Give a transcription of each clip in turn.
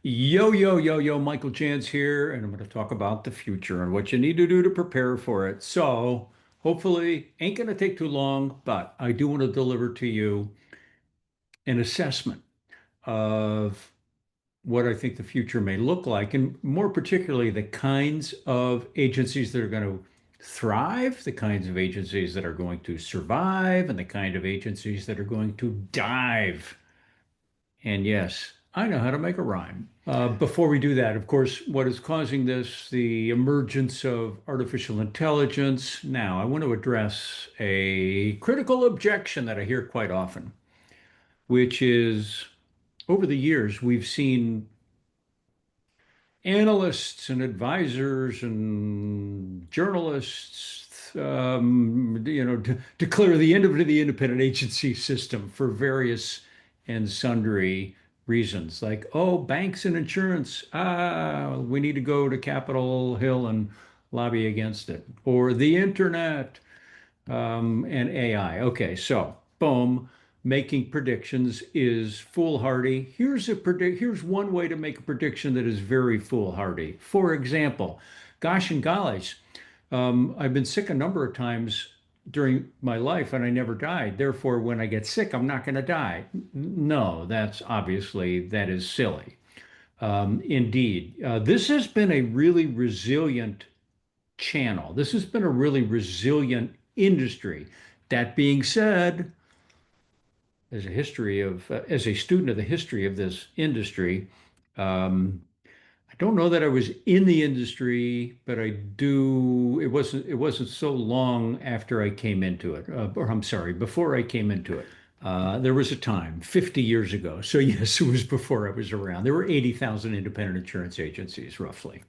Yo, yo, yo, yo, Michael Jans here, and I'm going to talk about the future and what you need to do to prepare for it. So, hopefully, ain't going to take too long, but I do want to deliver to you an assessment of what I think the future may look like, and more particularly, the kinds of agencies that are going to thrive, the kinds of agencies that are going to survive, and the kind of agencies that are going to dive. And yes, I know how to make a rhyme. Before we do that, of course, what is causing this? The emergence of artificial intelligence. Now, I want to address a critical objection that I hear quite often, which is over the years, we've seen analysts and advisors and journalists, declare the end of the independent agency system for various and sundry reasons, like, oh, banks and insurance, we need to go to Capitol Hill and lobby against it, or the internet, and AI. Okay, so boom, making predictions is foolhardy. Here's one way to make a prediction that is very foolhardy. For example, gosh and gollies, I've been sick a number of times during my life and I never died. Therefore, when I get sick, I'm not going to die. No, that is silly. Indeed, this has been a really resilient channel. This has been a really resilient industry. That being said, as a student of the history of this industry, um, I don't know that I was in the industry, but I do. It wasn't so long after I came into it, or I'm sorry, before I came into it. There was a time 50 years ago. So yes, it was before I was around. There were 80,000 independent insurance agencies, roughly.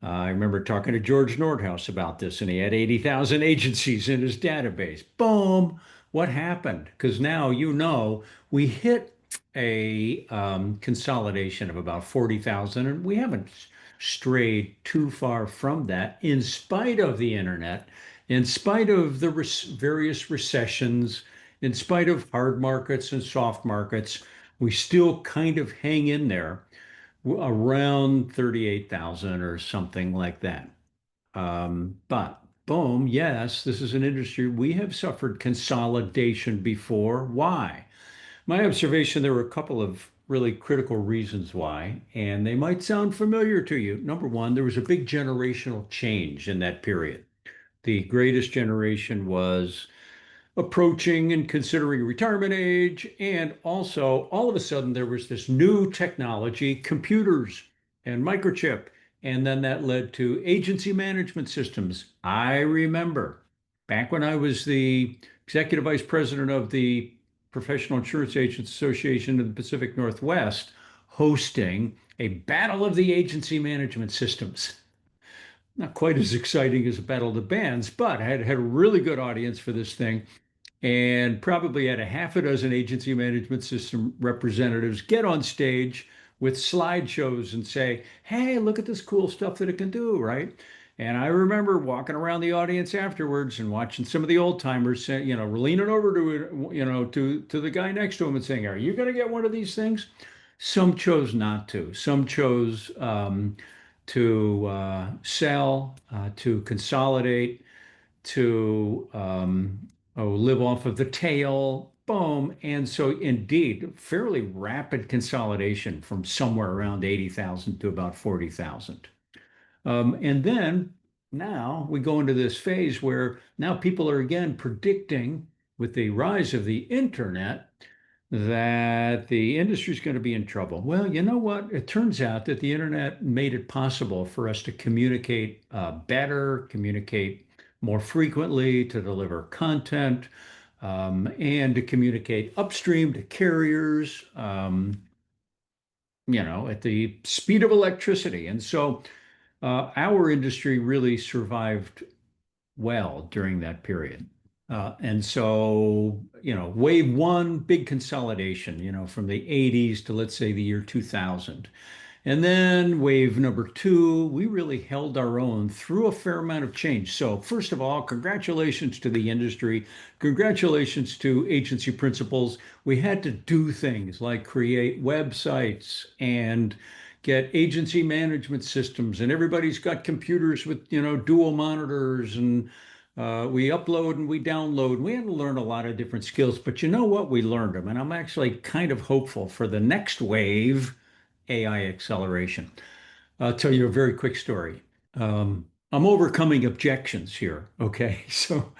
I remember talking to George Nordhaus about this, and he had 80,000 agencies in his database. Boom. What happened? Because now we hit a consolidation of about 40,000, and we haven't strayed too far from that in spite of the internet, in spite of the various recessions, in spite of hard markets and soft markets. We still kind of hang in there around 38,000 or something like that. But boom, yes, this is an industry we have suffered consolidation before. Why? My observation, there were a couple of really critical reasons why, and they might sound familiar to you. Number one, there was a big generational change in that period. The greatest generation was approaching and considering retirement age. And also, all of a sudden, there was this new technology, computers and microchip. And then that led to agency management systems. I remember back when I was the executive vice president of the Professional Insurance Agents Association of the Pacific Northwest, hosting a battle of the agency management systems. Not quite as exciting as a battle of the bands, but I had a really good audience for this thing and probably had a half a dozen agency management system representatives get on stage with slideshows and say, hey, look at this cool stuff that it can do, right? And I remember walking around the audience afterwards and watching some of the old timers, leaning over to the guy next to him and saying, "Are you going to get one of these things?" Some chose not to. Some chose to sell, to consolidate, to live off of the tail. Boom. And so, indeed, fairly rapid consolidation from somewhere around 80,000 to about 40,000. And then now we go into this phase where now people are again predicting with the rise of the internet that the industry is going to be in trouble. Well, you know what? It turns out that the internet made it possible for us to communicate better, communicate more frequently, to deliver content, and to communicate upstream to carriers, at the speed of electricity. And so our industry really survived well during that period. And so, wave one, big consolidation, from the 80s to let's say the year 2000. And then wave number two, we really held our own through a fair amount of change. So, first of all, congratulations to the industry. Congratulations to agency principals. We had to do things like create websites and get agency management systems, and everybody's got computers with, dual monitors, and we upload and we download. We had to learn a lot of different skills, but you know what? We learned them, and I'm actually kind of hopeful for the next wave, AI acceleration. I'll tell you a very quick story. I'm overcoming objections here. Okay, so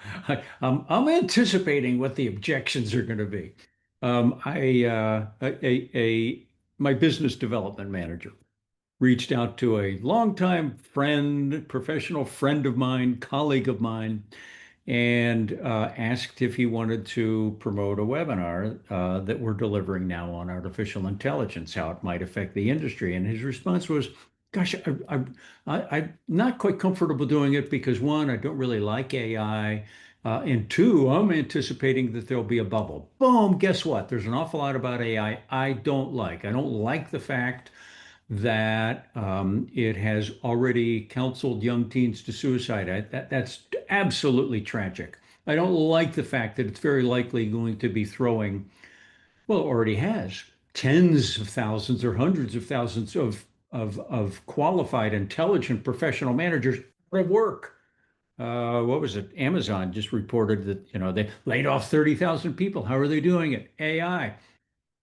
I'm anticipating what the objections are going to be. My business development manager reached out to a longtime friend, professional friend of mine, colleague of mine, and asked if he wanted to promote a webinar that we're delivering now on artificial intelligence, how it might affect the industry. And his response was, "Gosh, I'm not quite comfortable doing it because one, I don't really like AI, and two, I'm anticipating that there'll be a bubble." Boom! Guess what? There's an awful lot about AI I don't like. I don't like the fact that it has already counseled young teens to suicide. That's absolutely tragic. I don't like the fact that it's very likely going to be throwing, well, it already has, tens of thousands or hundreds of thousands of qualified, intelligent professional managers out of work. What was it? Amazon just reported that, they laid off 30,000 people. How are they doing it? AI.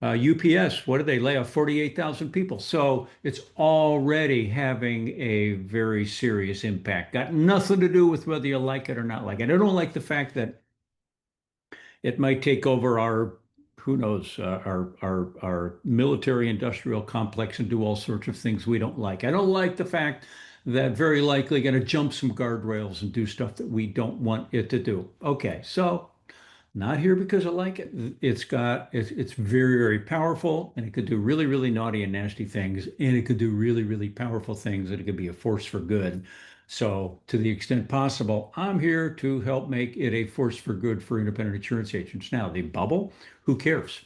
UPS, what did they lay off? 48,000 people. So it's already having a very serious impact. Got nothing to do with whether you like it or not like it. I don't like the fact that it might take over our, who knows, our military industrial complex and do all sorts of things we don't like. I don't like the fact that very likely going to jump some guardrails and do stuff that we don't want it to do. Okay, so not here because I like it. It's very, very powerful, and it could do really, really naughty and nasty things, and it could do really, really powerful things, and it could be a force for good. So, to the extent possible, I'm here to help make it a force for good for independent insurance agents. Now, the bubble, who cares?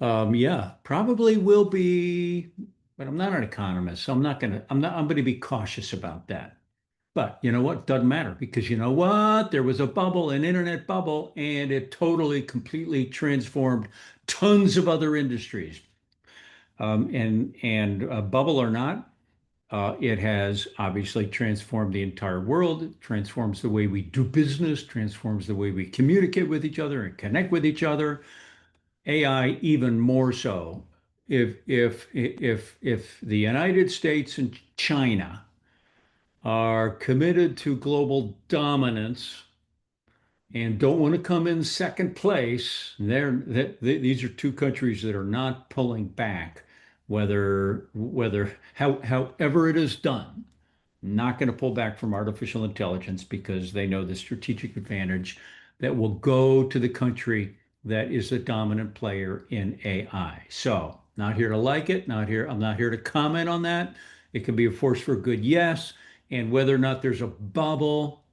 Yeah, probably will be, but I'm not an economist, so I'm going to be cautious about that. But you know what? Doesn't matter because you know what? There was a bubble, an internet bubble, and it totally, completely transformed tons of other industries. And bubble or not, it has obviously transformed the entire world. It transforms the way we do business, transforms the way we communicate with each other and connect with each other. AI even more so. If the United States and China are committed to global dominance and don't want to come in second place, these are two countries that are not pulling back, however it is done, not going to pull back from artificial intelligence because they know the strategic advantage that will go to the country that is the dominant player in AI. So, not here to like it, not here. I'm not here to comment on that. It can be a force for good, yes. And whether or not there's a bubble,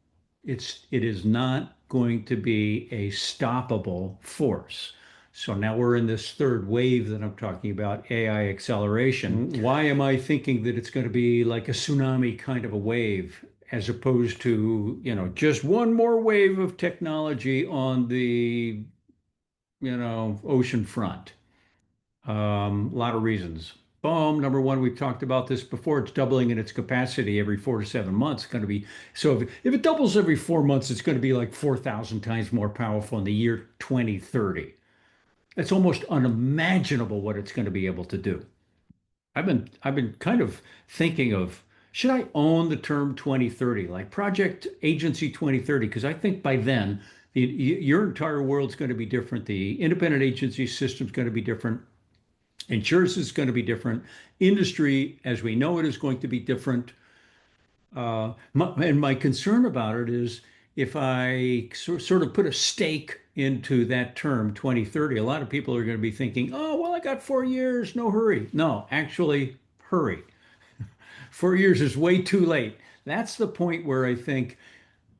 it is not going to be a stoppable force. So now we're in this third wave that I'm talking about, AI acceleration. Why am I thinking that it's going to be like a tsunami kind of a wave, as opposed to, just one more wave of technology on the, ocean front? A lot of reasons. Boom. Number one, we've talked about this before. It's doubling in its capacity every 4 to 7 months. It's going to be so if it doubles every 4 months, it's going to be like 4,000 times more powerful in the year 2030. It's almost unimaginable what it's going to be able to do. I've been kind of thinking of, should I own the term 2030, like Project Agency 2030? Because I think by then your entire world's going to be different. The independent agency system is going to be different. Insurance is going to be different. Industry, as we know it, is going to be different. And my concern about it is if I sort of put a stake into that term 2030, a lot of people are going to be thinking, oh, well, I got 4 years, no hurry. No, actually, hurry. 4 years is way too late. That's the point where I think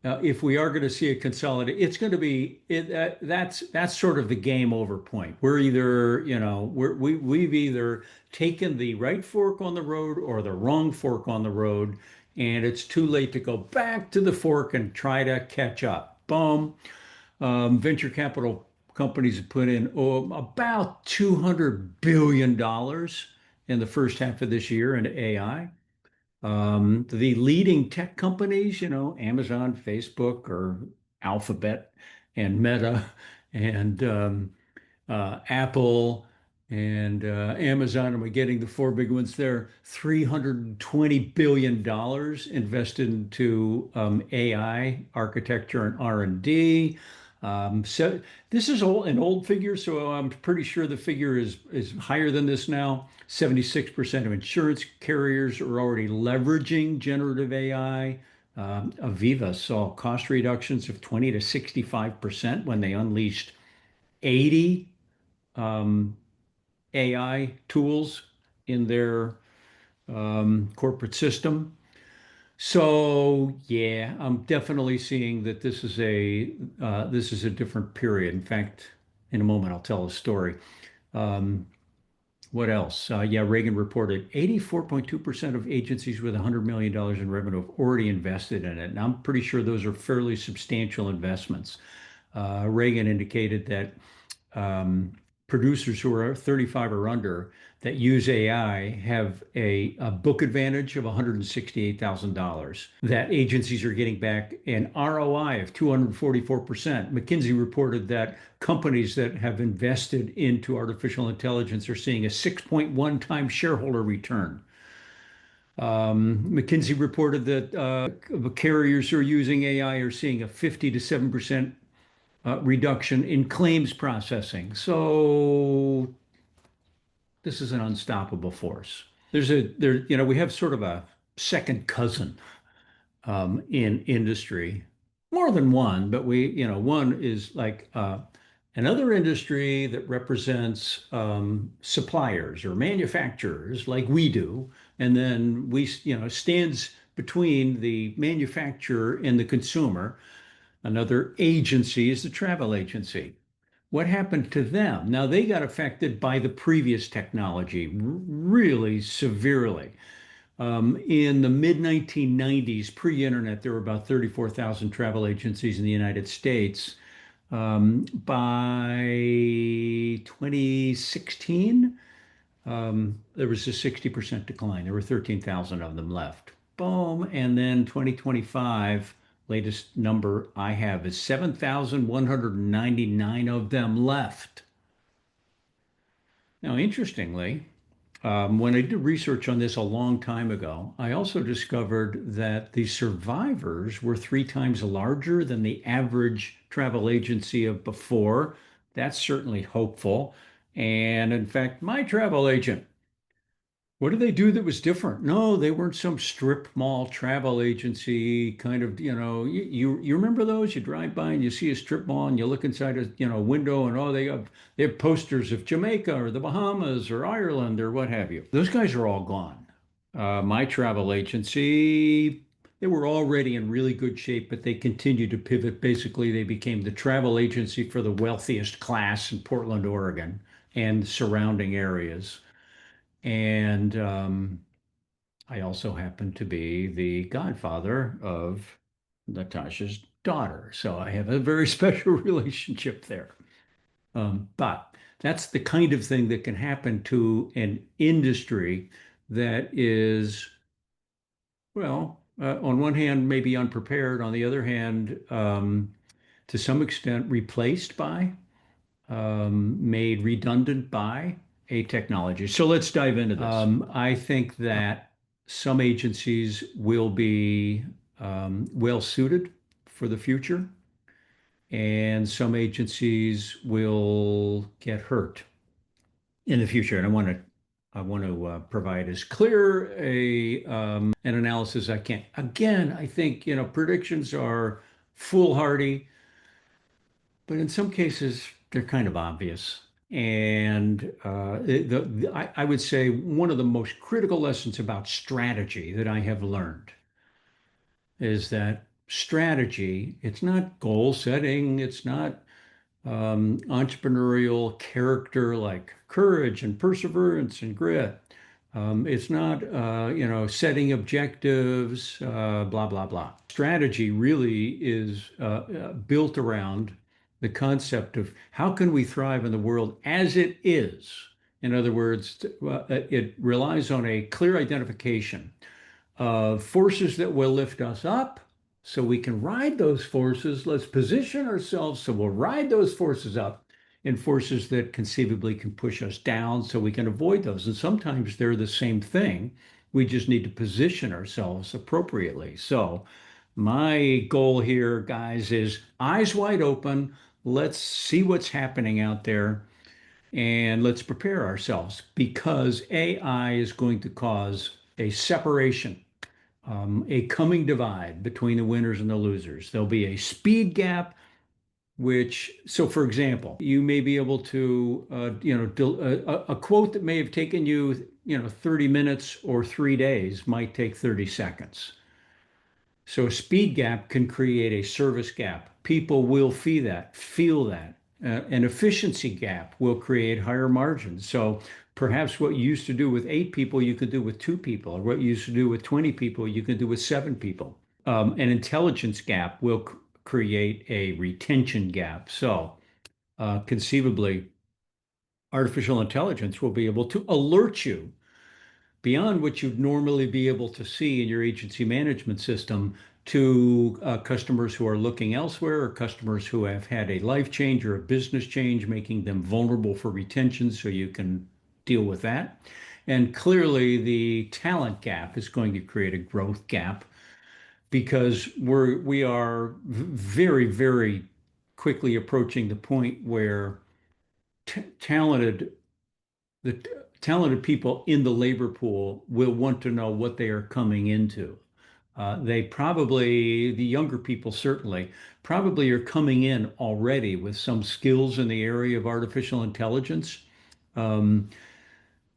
if we are going to see a consolidate, it's going to be that's sort of the game over point. We're either, we've either taken the right fork on the road or the wrong fork on the road, and it's too late to go back to the fork and try to catch up. Boom. Venture capital companies have put in about $200 billion in the first half of this year into AI. The leading tech companies, Amazon, Facebook, or Alphabet and Meta and Apple and Amazon, and we're getting the four big ones there, $320 billion invested into AI architecture and R&D. So this is an old figure, so I'm pretty sure the figure is higher than this now. 76% of insurance carriers are already leveraging generative AI. Aviva saw cost reductions of 20 to 65% when they unleashed 80 um, AI tools in their corporate system. So yeah, I'm definitely seeing that this is a different period. In fact, in a moment I'll tell a story. Um, what else? Yeah, Reagan reported 84.2% of agencies with $100 million in revenue have already invested in it. And I'm pretty sure those are fairly substantial investments. Reagan indicated that um, producers who are 35 or under that use AI have a book advantage of $168,000. That agencies are getting back an ROI of 244%. McKinsey reported that companies that have invested into artificial intelligence are seeing a 6.1 times shareholder return. McKinsey reported that carriers who are using AI are seeing a 50 to 7% reduction in claims processing. So this is an unstoppable force. We have sort of a second cousin in industry, more than one, but one is like another industry that represents suppliers or manufacturers like we do, and then stands between the manufacturer and the consumer. Another agency is the travel agency. What happened to them? Now, they got affected by the previous technology really severely. In the mid 1990s, pre-internet, there were about 34,000 travel agencies in the United States. By 2016, there was a 60% decline. There were 13,000 of them left. Boom. And then 2025, latest number I have is 7,199 of them left. Now, interestingly, when I did research on this a long time ago, I also discovered that the survivors were three times larger than the average travel agency of before. That's certainly hopeful. And in fact, my travel agent, what did they do that was different? No, they weren't some strip mall travel agency kind of, you remember those? You drive by and you see a strip mall and you look inside a, window and oh, they have posters of Jamaica or the Bahamas or Ireland or what have you. Those guys are all gone. My travel agency, they were already in really good shape, but they continued to pivot. Basically, they became the travel agency for the wealthiest class in Portland, Oregon and surrounding areas. And I also happen to be the godfather of Natasha's daughter. So I have a very special relationship there. But that's the kind of thing that can happen to an industry that is, well, on one hand, maybe unprepared, on the other hand, to some extent replaced by, made redundant by a technology. So let's dive into this. I think that some agencies will be well suited for the future, and some agencies will get hurt in the future. And I want to provide as clear a an analysis as I can. Again, I think predictions are foolhardy, but in some cases they're kind of obvious. And I would say one of the most critical lessons about strategy that I have learned is that strategy, it's not goal setting, it's not entrepreneurial character like courage and perseverance and grit. It's not, setting objectives, blah, blah, blah. Strategy really is built around the concept of how can we thrive in the world as it is, In other words, it relies on a clear identification of forces that will lift us up so we can ride those forces. Let's position ourselves so we'll ride those forces up, and forces that conceivably can push us down so we can avoid those. And sometimes they're the same thing. We just need to position ourselves appropriately. So, my goal here, guys, is eyes wide open. Let's see what's happening out there and let's prepare ourselves because AI is going to cause a separation, a coming divide between the winners and the losers. There'll be a speed gap, so for example, you may be able to, a quote that may have taken you, 30 minutes or 3 days might take 30 seconds. So a speed gap can create a service gap. People will feel that. An efficiency gap will create higher margins. So perhaps what you used to do with 8 people, you could do with 2 people, or what you used to do with 20 people, you can do with 7 people. An intelligence gap will create a retention gap. So conceivably, artificial intelligence will be able to alert you beyond what you'd normally be able to see in your agency management system to customers who are looking elsewhere or customers who have had a life change or a business change, making them vulnerable for retention so you can deal with that. And clearly, the talent gap is going to create a growth gap because we are very, very quickly approaching the point where t talented the talented people in the labor pool will want to know what they are coming into. The younger people certainly, probably are coming in already with some skills in the area of artificial intelligence. Um,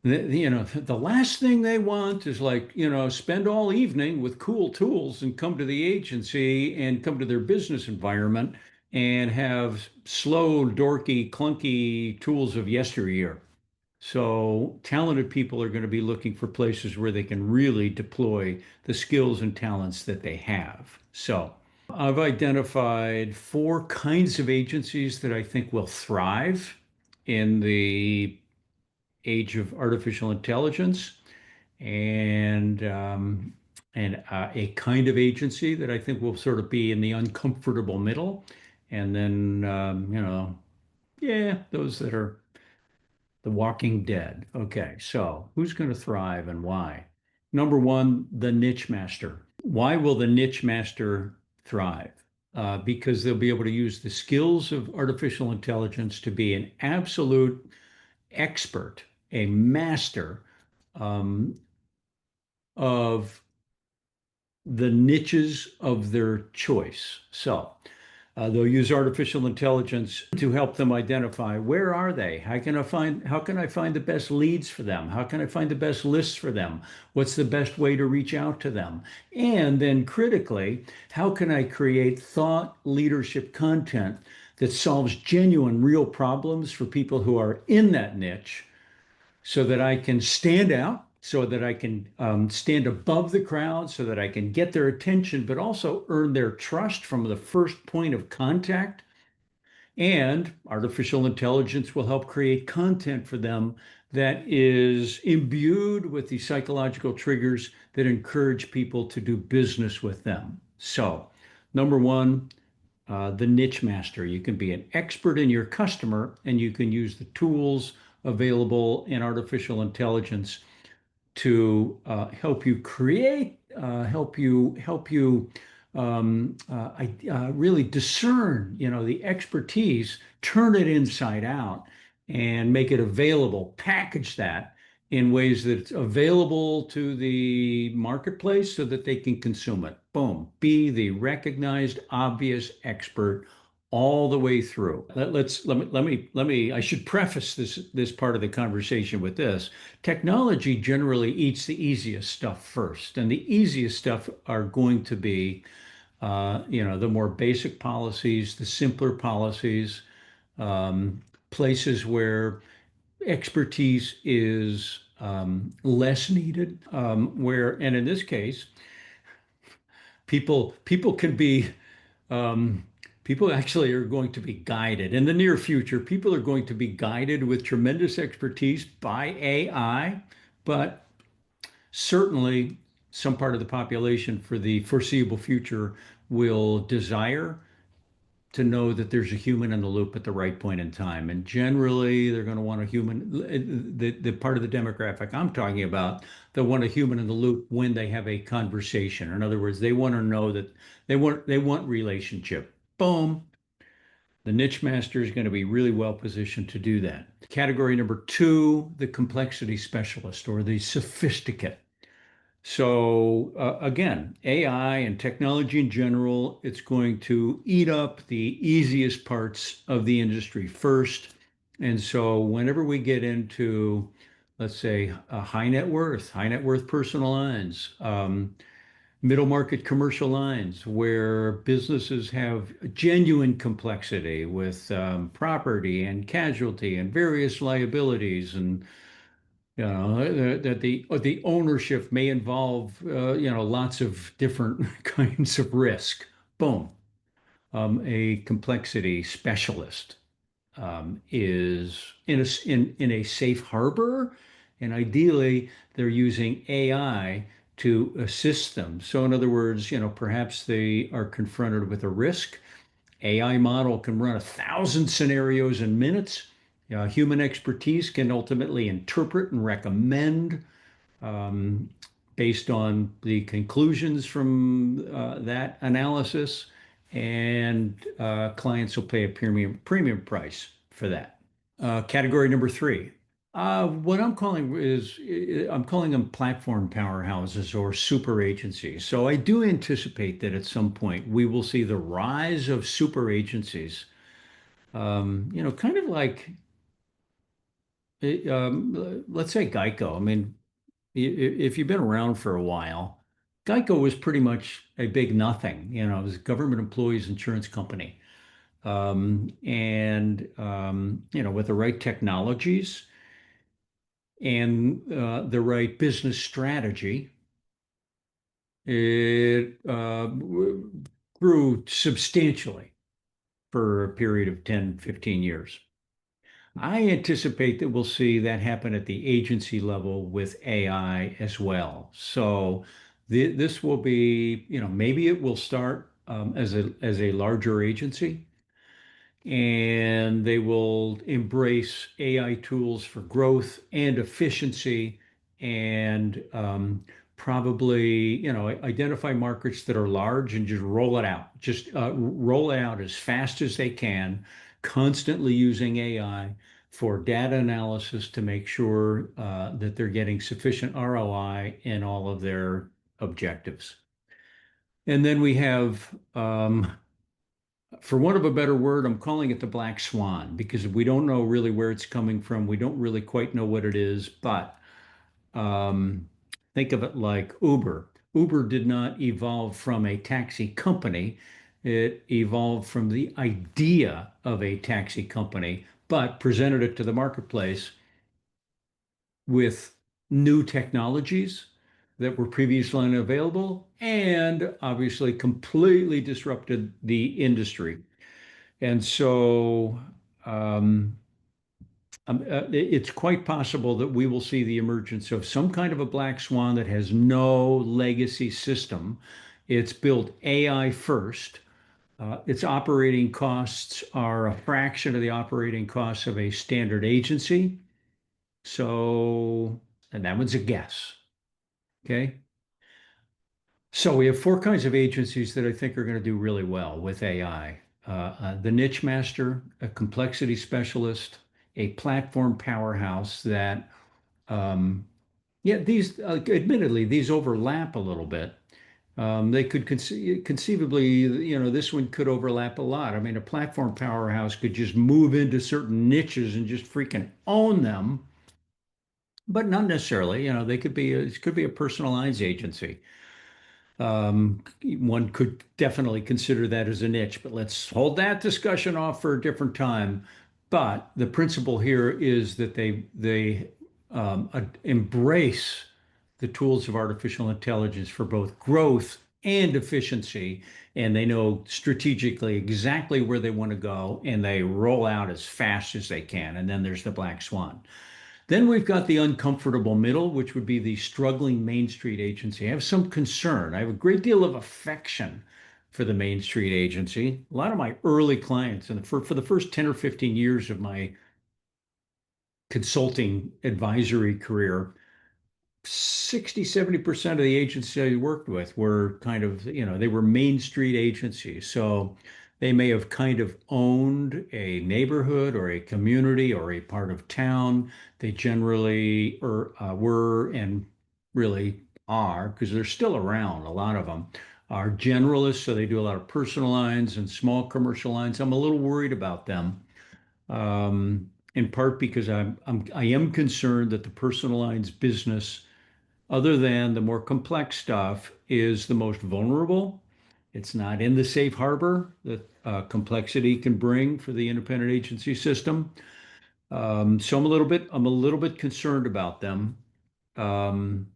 the last thing they want is like, spend all evening with cool tools and come to the agency and come to their business environment and have slow, dorky, clunky tools of yesteryear. So talented people are going to be looking for places where they can really deploy the skills and talents that they have. So I've identified 4 kinds of agencies that I think will thrive in the age of artificial intelligence, and a kind of agency that I think will sort of be in the uncomfortable middle, and then yeah, those that are the Walking Dead. Okay, so who's going to thrive and why? Number one, the niche master. Why will the niche master thrive? Because they'll be able to use the skills of artificial intelligence to be an absolute expert, a master um, of the niches of their choice. So they'll use artificial intelligence to help them identify where are they? How can I find the best leads for them? How can I find the best lists for them? What's the best way to reach out to them? And then critically, how can I create thought leadership content that solves genuine real problems for people who are in that niche so that I can stand out, so that I can stand above the crowd, so that I can get their attention, but also earn their trust from the first point of contact. And artificial intelligence will help create content for them that is imbued with the psychological triggers that encourage people to do business with them. So, number one, the niche master. You can be an expert in your customer and you can use the tools available in artificial intelligence to help you create, help you really discern, the expertise, turn it inside out, and make it available. Package that in ways that it's available to the marketplace so that they can consume it. Boom. Be the recognized, obvious expert all the way through. I should preface this part of the conversation with this. Technology generally eats the easiest stuff first, and the easiest stuff are going to be, the more basic policies, the simpler policies, places where expertise is less needed, and in this case, people can be um, People actually are going to be guided in the near future. People are going to be guided with tremendous expertise by AI, but certainly some part of the population for the foreseeable future will desire to know that there's a human in the loop at the right point in time. And generally, they're going to want a human, the part of the demographic I'm talking about, they'll want a human in the loop when they have a conversation. In other words, they want to know that they want relationship. Boom. The niche master is going to be really well positioned to do that. Category number two, the complexity specialist or the sophisticate. So again, AI and technology in general, it's going to eat up the easiest parts of the industry first. And so whenever we get into, let's say, high net worth personal lines, middle market commercial lines, where businesses have genuine complexity with property and casualty and various liabilities and that the ownership may involve lots of different kinds of risk. Boom. A complexity specialist is in a safe harbor, and ideally they're using AI to assist them. So in other words, perhaps they are confronted with a risk. AI model can run 1,000 scenarios in minutes. Human expertise can ultimately interpret and recommend um, based on the conclusions from that analysis, and clients will pay a premium price for that. Category number three. What I'm calling them platform powerhouses or super agencies. So I do anticipate that at some point we will see the rise of super agencies. Kind of like let's say Geico. I mean, if you've been around for a while, Geico was pretty much a big nothing. It was a government employees insurance company. With the right technologies and the right business strategy, it grew substantially for a period of 10, 15 years. I anticipate that we'll see that happen at the agency level with AI as well. So this will be, maybe it will start as a larger agency, and they will embrace AI tools for growth and efficiency, and probably, identify markets that are large and just roll it out. Just roll it out as fast as they can, constantly using AI for data analysis to make sure that they're getting sufficient ROI in all of their objectives. And then we have for want of a better word, I'm calling it the Black Swan because we don't know really where it's coming from. We don't really quite know what it is, but um, think of it like Uber. Uber did not evolve from a taxi company. It evolved from the idea of a taxi company, but presented it to the marketplace with new technologies that were previously unavailable and obviously completely disrupted the industry. And so um, it's quite possible that we will see the emergence of some kind of a black swan that has no legacy system. It's built AI first. Its operating costs are a fraction of the operating costs of a standard agency. So, and that one's a guess. Okay. So we have four kinds of agencies that I think are going to do really well with AI. The niche master, a complexity specialist, a platform powerhouse that, um, yeah, these, admittedly, these overlap a little bit. They could conceivably, this one could overlap a lot. I mean, a platform powerhouse could just move into certain niches and just freaking own them, but not necessarily. It could be a personal lines agency. One could definitely consider that as a niche, but let's hold that discussion off for a different time. But the principle here is that they embrace the tools of artificial intelligence for both growth and efficiency, and they know strategically exactly where they want to go, and they roll out as fast as they can. And then there's the Black Swan. Then we've got the uncomfortable middle, which would be the struggling Main Street agency. I have some concern. I have a great deal of affection for the Main Street agency. A lot of my early clients, and for the first 10 or 15 years of my consulting advisory career, 60, 70% of the agencies I worked with were kind of, they were Main Street agencies. So they may have kind of owned a neighborhood or a community or a part of town. They generally were and really are, because they're still around, a lot of them are generalists. So they do a lot of personal lines and small commercial lines. I'm a little worried about them. In part because I am concerned that the personal lines business, other than the more complex stuff, is the most vulnerable. It's not in the safe harbor that complexity can bring for the independent agency system. So I'm a little bit concerned about them, um,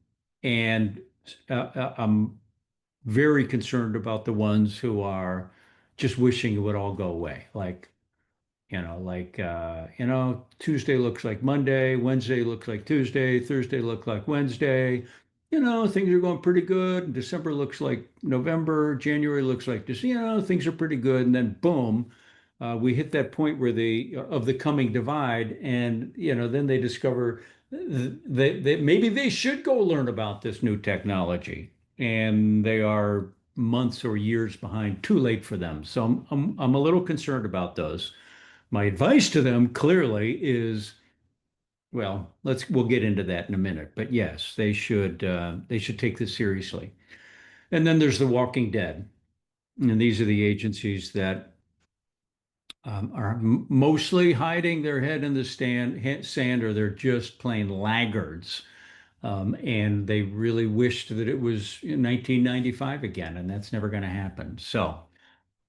and I'm very concerned about the ones who are just wishing it would all go away. Tuesday looks like Monday, Wednesday looks like Tuesday, Thursday looks like Wednesday. Things are going pretty good. December looks like November, January looks like this, things are pretty good. And then boom, we hit that point where of the coming divide, and then they discover that maybe they should go learn about this new technology, and they are months or years behind, too late for them. So I'm a little concerned about those. My advice to them clearly is, well, we'll get into that in a minute, but yes, they should take this seriously. And then there's the Walking Dead, and these are the agencies that are mostly hiding their head in the sand, or they're just plain laggards. And they really wished that it was in 1995 again, and that's never going to happen. So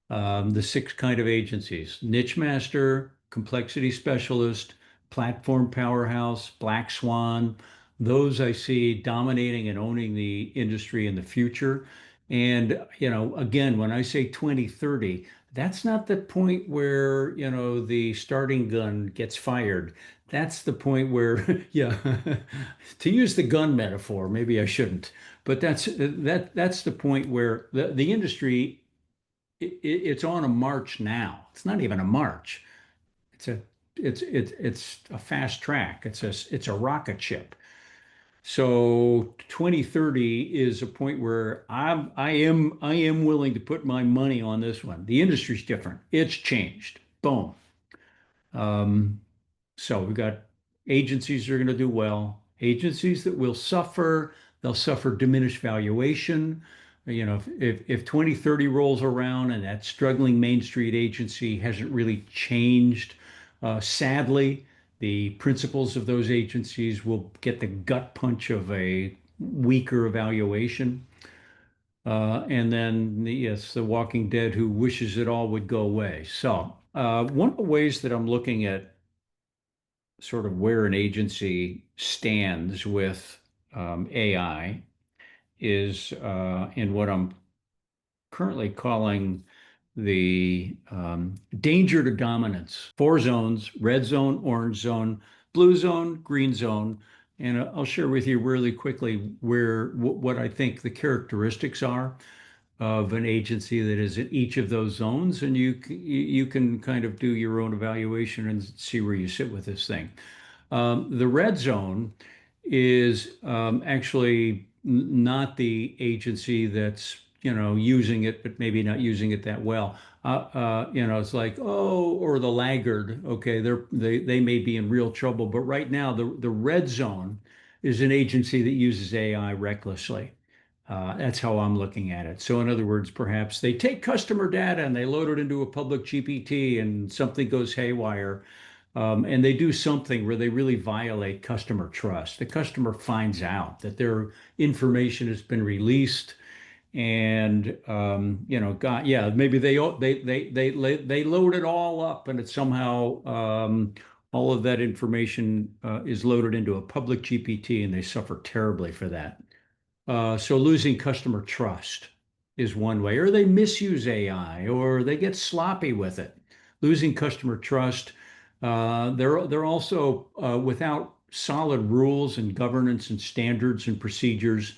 the six kind of agencies: niche master, complexity specialist, platform powerhouse, Black Swan. Those I see dominating and owning the industry in the future. And, again, when I say 2030, that's not the point where, the starting gun gets fired. That's the point where, yeah, to use the gun metaphor, maybe I shouldn't, but that's the point where the industry, it's on a march now. It's not even a march. It's a it's a fast track. It's a rocket ship. So 2030 is a point where I am willing to put my money on this one. The industry's different. It's changed. Boom. Um, so we've got agencies that are going to do well, agencies that will suffer. They'll suffer diminished valuation. If 2030 rolls around and that struggling Main Street agency hasn't really changed, sadly, the principals of those agencies will get the gut punch of a weaker evaluation. And then, yes, the Walking Dead who wishes it all would go away. So, one of the ways that I'm looking at sort of where an agency stands with AI is in what I'm currently calling the danger to dominance. Four zones: red zone, orange zone, blue zone, green zone. And I'll share with you really quickly what I think the characteristics are of an agency that is in each of those zones, and you can kind of do your own evaluation and see where you sit with this thing. The red zone is actually not the agency that's using it, but maybe not using it that well. It's like, oh, or the laggard. Okay, they may be in real trouble, but right now the red zone is an agency that uses AI recklessly. That's how I'm looking at it. So, in other words, perhaps they take customer data and they load it into a public GPT, and something goes haywire. And they do something where they really violate customer trust. The customer finds out that their information has been released, and God, yeah, maybe they load it all up, and it's somehow all of that information is loaded into a public GPT, and they suffer terribly for that. So losing customer trust is one way, or they misuse AI, or they get sloppy with it, losing customer trust. They're also without solid rules and governance and standards and procedures.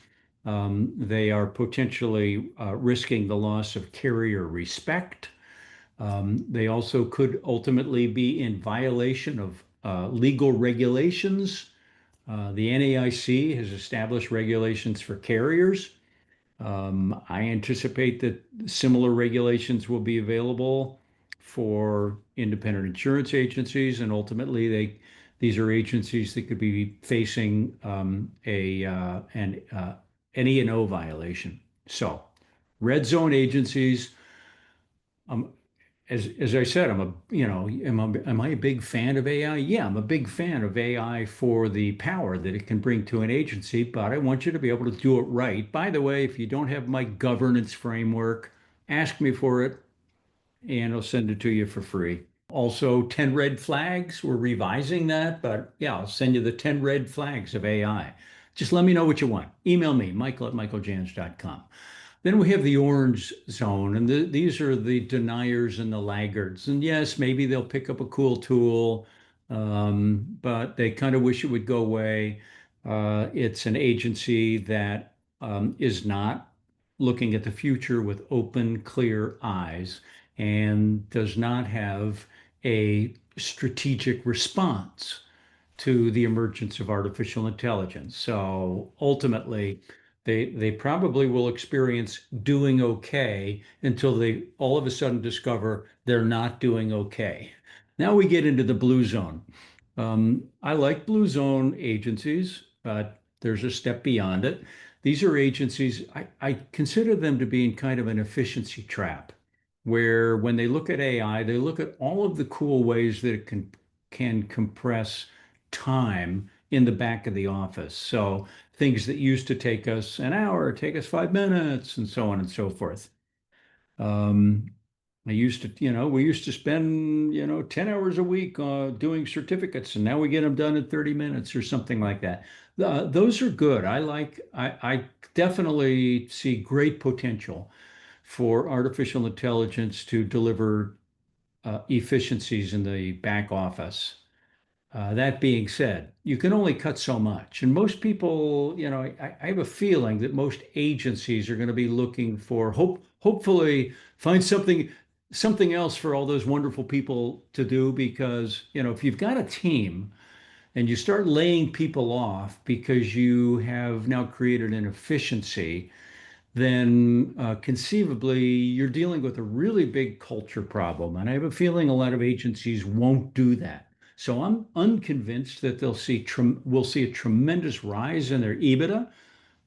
They are potentially risking the loss of carrier respect. They also could ultimately be in violation of legal regulations. The NAIC has established regulations for carriers. I anticipate that similar regulations will be available for independent insurance agencies, and ultimately these are agencies that could be facing an E&O violation. So, red zone agencies. Um, as I said, am I a big fan of AI? Yeah, I'm a big fan of AI for the power that it can bring to an agency, but I want you to be able to do it right. By the way, if you don't have my governance framework, ask me for it and I'll send it to you for free. Also, 10 red flags. We're revising that, but yeah, I'll send you the 10 red flags of AI. Just let me know what you want. Email me, michael@michaeljans.com. Then we have the orange zone, and these are the deniers and the laggards. And yes, maybe they'll pick up a cool tool, but they kind of wish it would go away. It's an agency that is not looking at the future with open, clear eyes and does not have a strategic response to the emergence of artificial intelligence. So ultimately, they probably will experience doing okay until they all of a sudden discover they're not doing okay. Now we get into the blue zone. I like blue zone agencies, but there's a step beyond it. These are agencies, I consider them to be in kind of an efficiency trap, where when they look at AI, they look at all of the cool ways that it can compress time in the back of the office. So things that used to take us an hour take us 5 minutes, and so on and so forth. Um, we used to spend, 10 hours a week doing certificates, and now we get them done in 30 minutes or something like that. Those are good. I definitely see great potential for artificial intelligence to deliver efficiencies in the back office. That being said, you can only cut so much. And most people, I have a feeling that most agencies are going to be looking for hopefully find something else for all those wonderful people to do because, if you've got a team and you start laying people off because you have now created an efficiency, then conceivably you're dealing with a really big culture problem. And I have a feeling a lot of agencies won't do that. So I'm unconvinced that we'll see a tremendous rise in their EBITDA,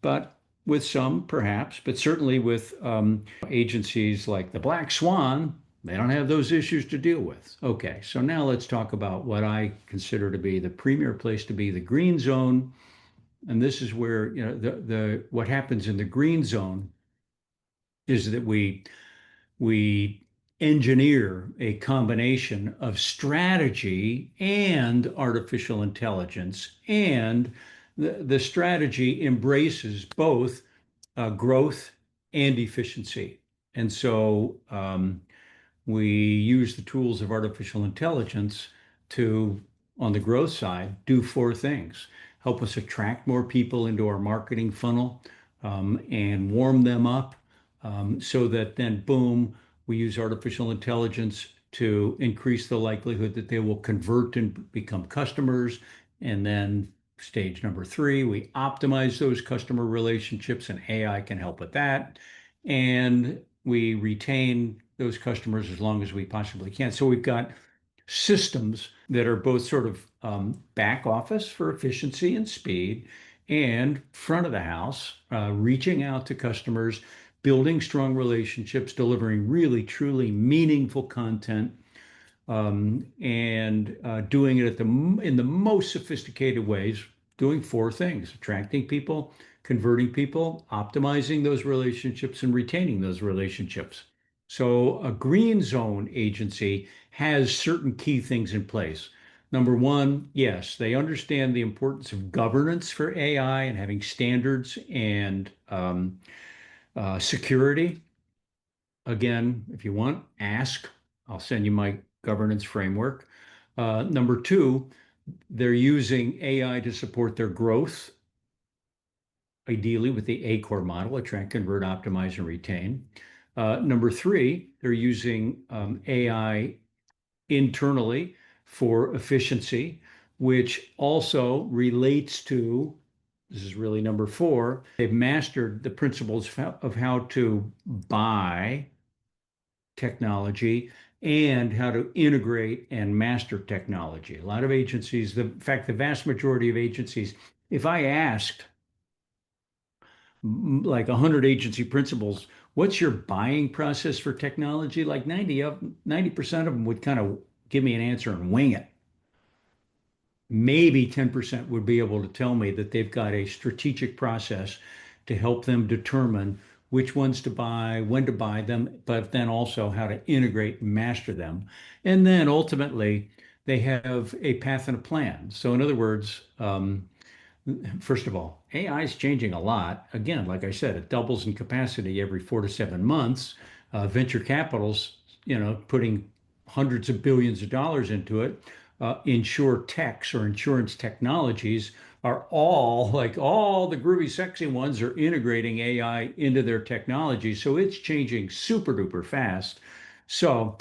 but with some perhaps, but certainly with agencies like the Black Swan, they don't have those issues to deal with. Okay, so now let's talk about what I consider to be the premier place to be, the green zone. And this is where, the what happens in the green zone is that we engineer a combination of strategy and artificial intelligence, and the strategy embraces both growth and efficiency. And so we use the tools of artificial intelligence to, on the growth side, do four things: help us attract more people into our marketing funnel, and warm them up, so that then, boom, we use artificial intelligence to increase the likelihood that they will convert and become customers. And then stage number three, we optimize those customer relationships, and AI can help with that. And we retain those customers as long as we possibly can. So we've got systems that are both sort of back office for efficiency and speed, and front of the house, reaching out to customers, building strong relationships, delivering really, truly meaningful content, and doing it in the most sophisticated ways, doing four things: attracting people, converting people, optimizing those relationships, and retaining those relationships. So a green zone agency has certain key things in place. Number one, yes, they understand the importance of governance for AI and having standards and Security, again, if you want, ask. I'll send you my governance framework. Number two, they're using AI to support their growth, ideally with the ACORE model, attract, convert, optimize, and retain. Number three, they're using AI internally for efficiency, which also relates to, this is really number four, they've mastered the principles of how to buy technology and how to integrate and master technology. A lot of agencies, in fact, the vast majority of agencies, if I asked like 100 agency principals, what's your buying process for technology? Like 90% of them would kind of give me an answer and wing it. Maybe 10% would be able to tell me that they've got a strategic process to help them determine which ones to buy, when to buy them, but then also how to integrate and master them. And then ultimately, they have a path and a plan. So, in other words, first of all, AI is changing a lot. Again, like I said, it doubles in capacity every 4 to 7 months. Venture capital's, putting hundreds of billions of dollars into it. Insure techs or insurance technologies are all like all the groovy, sexy ones are integrating AI into their technology. So it's changing super duper fast. So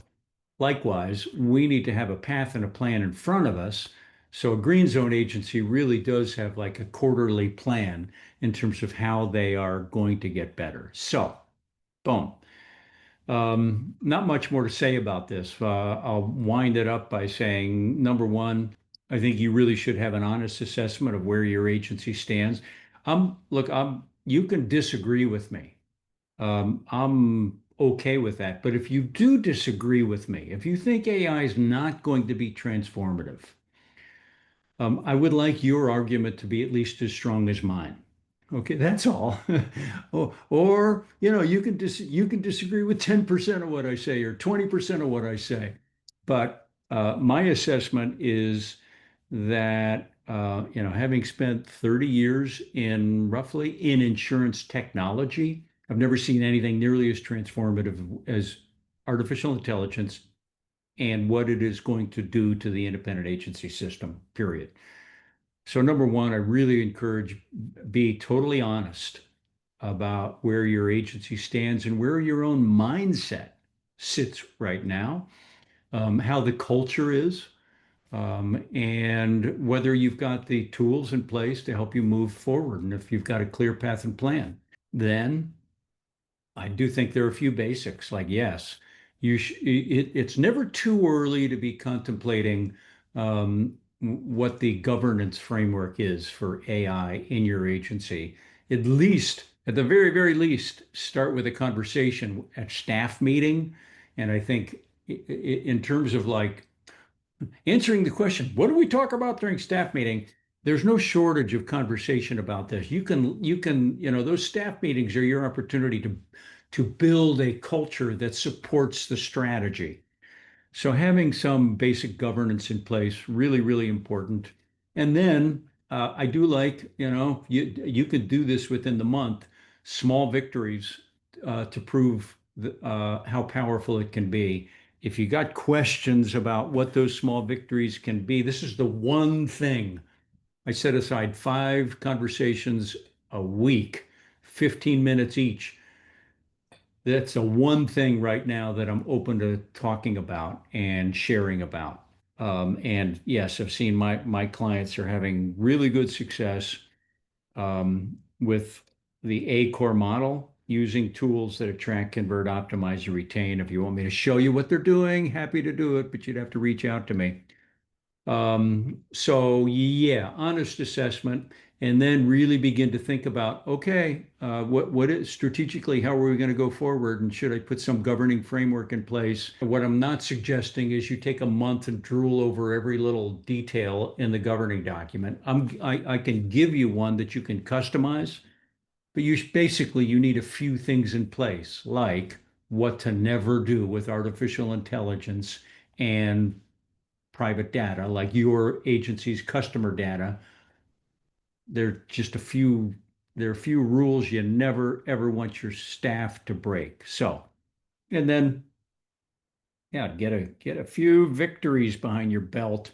likewise, we need to have a path and a plan in front of us. So a green zone agency really does have like a quarterly plan in terms of how they are going to get better. So, boom. Not much more to say about this. I'll wind it up by saying, number one, I think you really should have an honest assessment of where your agency stands. Look, you can disagree with me. I'm okay with that. But if you do disagree with me, if you think AI is not going to be transformative, I would like your argument to be at least as strong as mine. Okay, that's all. Or, you can disagree with 10% of what I say or 20% of what I say. But my assessment is that having spent 30 years in roughly in insurance technology, I've never seen anything nearly as transformative as artificial intelligence and what it is going to do to the independent agency system, period. So number one, I really encourage be totally honest about where your agency stands and where your own mindset sits right now, how the culture is, and whether you've got the tools in place to help you move forward. And if you've got a clear path and plan, then I do think there are a few basics. Like, yes, it's never too early to be contemplating what the governance framework is for AI in your agency. At least, at the very, very least, start with a conversation at staff meeting. And I think in terms of like answering the question, what do we talk about during staff meeting? There's no shortage of conversation about this. Those staff meetings are your opportunity to build a culture that supports the strategy. So having some basic governance in place, really, really important. And then I do like, you could do this within the month, small victories to prove how powerful it can be. If you got questions about what those small victories can be, this is the one thing. I set aside 5 conversations a week, 15 minutes each. That's the one thing right now that I'm open to talking about and sharing about. And yes, I've seen my clients are having really good success with the ACORE model using tools that attract, convert, optimize, and retain. If you want me to show you what they're doing, happy to do it, but you'd have to reach out to me. So yeah, honest assessment, and then really begin to think about, okay, what is strategically, how are we going to go forward, and should I put some governing framework in place? What I'm not suggesting is you take a month and drool over every little detail in the governing document. I can give you one that you can customize, but basically you need a few things in place, like what to never do with artificial intelligence and private data, like your agency's customer data. There are just a few there are a few rules you never ever want your staff to break. So, and then yeah, get a few victories behind your belt,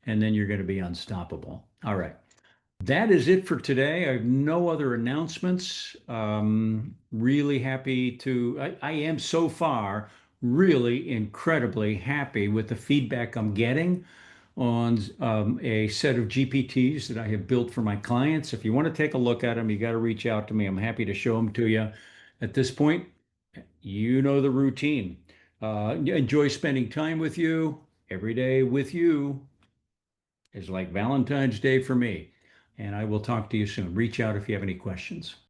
and then you're going to be unstoppable. All right. That is it for today. I have no other announcements. Really happy I am so far really incredibly happy with the feedback I'm getting on a set of GPTs that I have built for my clients. If you want to take a look at them, you got to reach out to me. I'm happy to show them to you. At this point, you know the routine. Enjoy spending time with you. Every day with you is like Valentine's Day for me. And I will talk to you soon. Reach out if you have any questions.